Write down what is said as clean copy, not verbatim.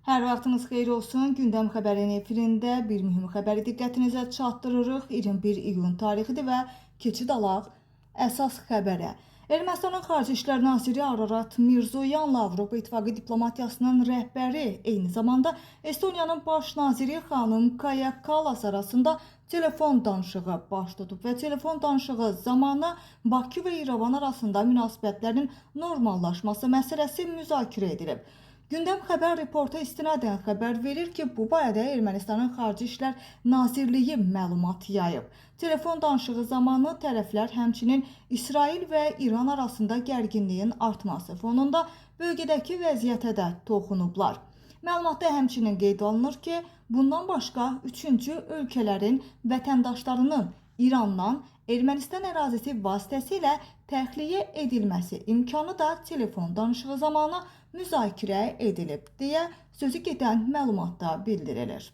Hər vaxtınız xeyir olsun. Gündəm xəbərin efirində bir mühüm xəbəri diqqətinizə çatdırırıq. 21 iyun tarixidir və keçid alaq əsas xəbərə. Ermənistanın Xarici İşlər Naziri Ararat Mirzoyanla Avropa İttifaqı diplomatiyasının rəhbəri, eyni zamanda Estoniyanın baş naziri xanım Kaja Kallas arasında telefon danışığı baş tutub və telefon danışığı zamanı Bakı və İrəvan arasında münasibətlərin normallaşması məsələsi müzakirə edilib. Gündəm xəbər reporta istinadən xəbər verir ki, bu barədə Ermənistanın Xarici İşlər Nazirliyi məlumat yayıb. Telefon danışığı zamanı tərəflər həmçinin İsrail və İran arasında gərginliyin artması fonunda bölgədəki vəziyyətə də toxunublar. Məlumatda həmçinin qeyd olunur ki, bundan başqa üçüncü ölkələrin vətəndaşlarının İrandan Ermənistan ərazisi vasitəsilə təxliyə edilməsi imkanı da telefon danışığı zamanı müzakirə edilib deyə sözü gedən məlumatda bildirilir.